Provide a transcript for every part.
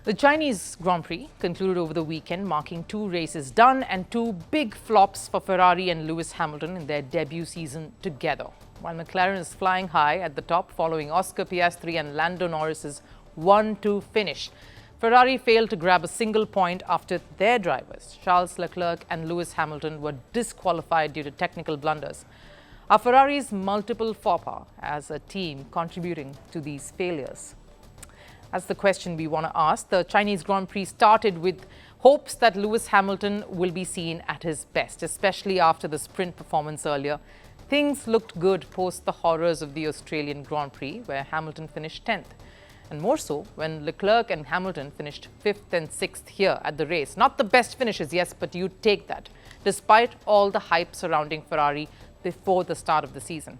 The Chinese Grand Prix concluded over the weekend, marking 2 races done and 2 big flops for Ferrari and Lewis Hamilton in their debut season together. While McLaren is flying high at the top following Oscar Piastri and Lando Norris's 1-2 finish, Ferrari failed to grab a single point after their drivers, Charles Leclerc and Lewis Hamilton, were disqualified due to technical blunders. Are Ferrari's multiple faux pas as a team contributing to these failures? That's the question we want to ask. The Chinese Grand Prix started with hopes that Lewis Hamilton will be seen at his best, especially after the sprint performance earlier. Things looked good post the horrors of the Australian Grand Prix, where Hamilton finished 10th. And more so when Leclerc and Hamilton finished 5th and 6th here at the race. Not the best finishes, yes, but you take that, despite all the hype surrounding Ferrari before the start of the season.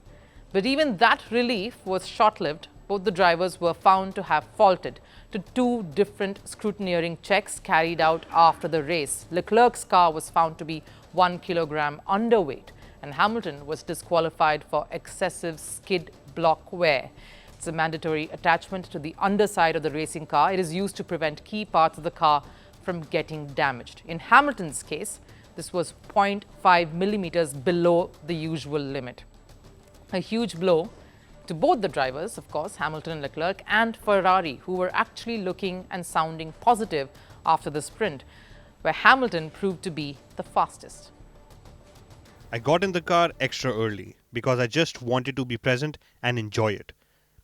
But even that relief was short-lived. Both the drivers were found to have faulted to 2 different scrutineering checks carried out after the race. Leclerc's car was found to be 1 kilogram underweight, and Hamilton was disqualified for excessive skid block wear. It's a mandatory attachment to the underside of the racing car. It is used to prevent key parts of the car from getting damaged. In Hamilton's case, this was 0.5 millimeters below the usual limit. A huge blow to both the drivers, of course, Hamilton and Leclerc, and Ferrari, who were actually looking and sounding positive after the sprint, where Hamilton proved to be the fastest. I got in the car extra early because I just wanted to be present and enjoy it.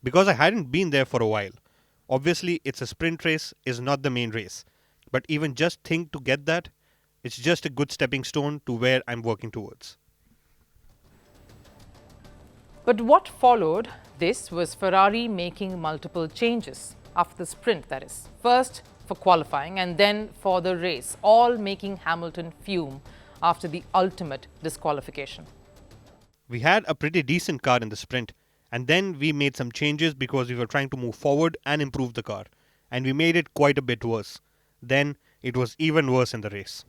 Because I hadn't been there for a while. Obviously, it's a sprint race, is not the main race. But even just think to get that, it's just a good stepping stone to where I'm working towards. But what followed this was Ferrari making multiple changes after the sprint, that is. First for qualifying and then for the race, all making Hamilton fume after the ultimate disqualification. We had a pretty decent car in the sprint, and then we made some changes because we were trying to move forward and improve the car. And we made it quite a bit worse. Then it was even worse in the race.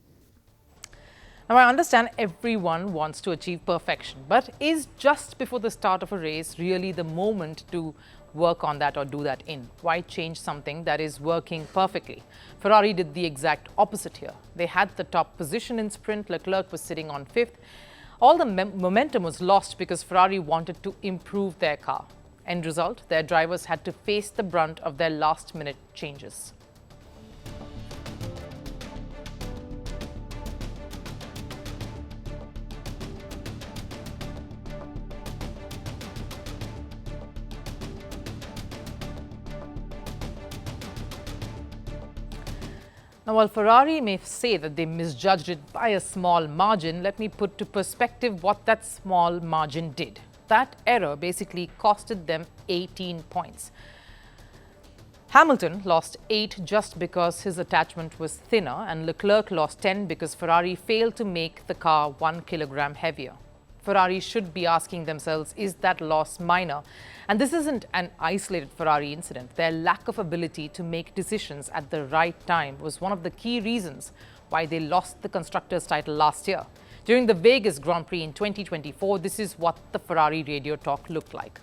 Now, I understand everyone wants to achieve perfection, but is just before the start of a race really the moment to work on that or do that in? Why change something that is working perfectly? Ferrari did the exact opposite here. They had the top position in sprint. Leclerc was sitting on 5th. All the momentum was lost because Ferrari wanted to improve their car. End result, their drivers had to face the brunt of their last-minute changes. Now, while Ferrari may say that they misjudged it by a small margin, let me put to perspective what that small margin did. That error basically costed them 18 points. Hamilton lost 8 just because his attachment was thinner, and Leclerc lost 10 because Ferrari failed to make the car 1 kilogram heavier. Ferrari should be asking themselves, is that loss minor? And this isn't an isolated Ferrari incident. Their lack of ability to make decisions at the right time was one of the key reasons why they lost the Constructors' title last year. During the Vegas Grand Prix in 2024, this is what the Ferrari radio talk looked like.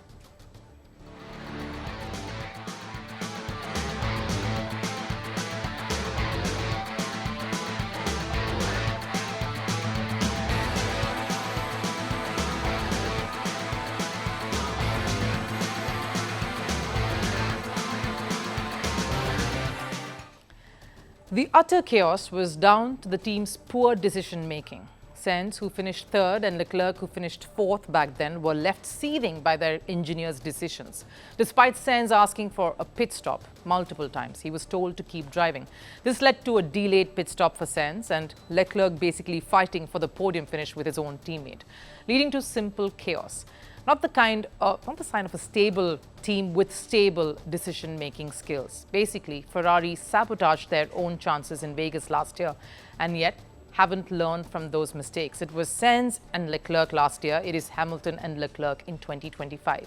The utter chaos was down to the team's poor decision-making. Sainz, who finished 3rd, and Leclerc, who finished 4th back then, were left seething by their engineers' decisions. Despite Sainz asking for a pit stop multiple times, he was told to keep driving. This led to a delayed pit stop for Sainz and Leclerc basically fighting for the podium finish with his own teammate, leading to simple chaos. Not the sign of a stable team with stable decision-making skills. Basically, Ferrari sabotaged their own chances in Vegas last year and yet haven't learned from those mistakes. It was Sainz and Leclerc last year. It is Hamilton and Leclerc in 2025.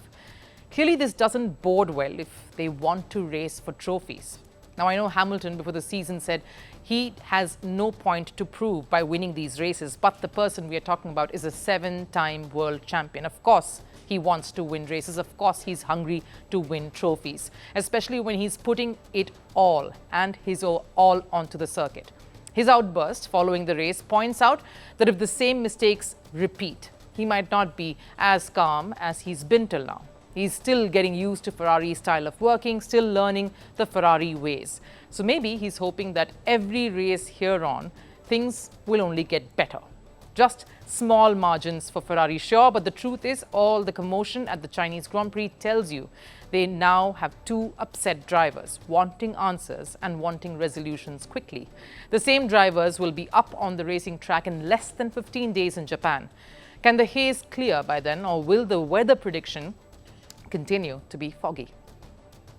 Clearly, this doesn't bode well if they want to race for trophies. Now, I know Hamilton before the season said he has no point to prove by winning these races, but the person we are talking about is a 7-time world champion. Of course, He wants to win races. Of course, he's hungry to win trophies, especially when he's putting it all and his all onto the circuit. His outburst following the race points out that if the same mistakes repeat, he might not be as calm as he's been till now. He's still getting used to Ferrari's style of working, still learning the Ferrari ways. So maybe he's hoping that every race here on, things will only get better. Just small margins for Ferrari, sure, but the truth is all the commotion at the Chinese Grand Prix tells you they now have two upset drivers wanting answers and wanting resolutions quickly. The same drivers will be up on the racing track in less than 15 days in Japan. Can the haze clear by then, or will the weather prediction continue to be foggy?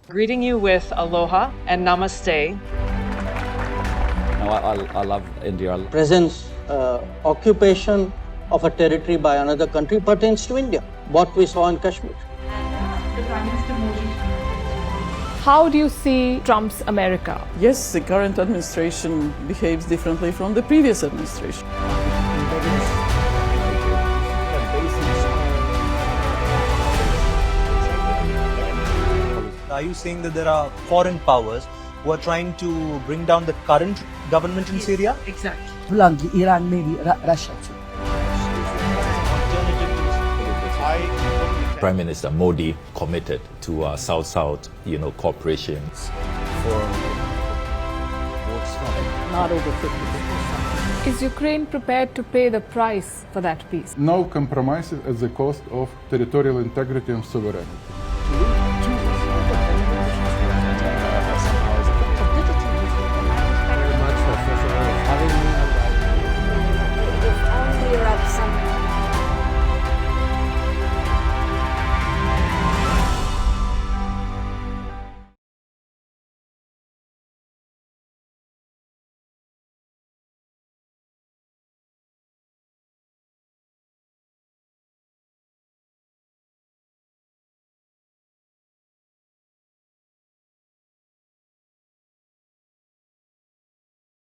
Greeting you with aloha and namaste. No, I love India. Presence, occupation of a territory by another country pertains to India, what we saw in Kashmir. How do you see Trump's America? Yes, the current administration behaves differently from the previous administration. Are you saying that there are foreign powers who are trying to bring down the current government in Syria? Exactly. Bluntly, Iran, maybe Russia too. Prime Minister Modi committed to South-South, cooperation. Not over 50%. Is Ukraine prepared to pay the price for that peace? No compromises at the cost of territorial integrity and sovereignty.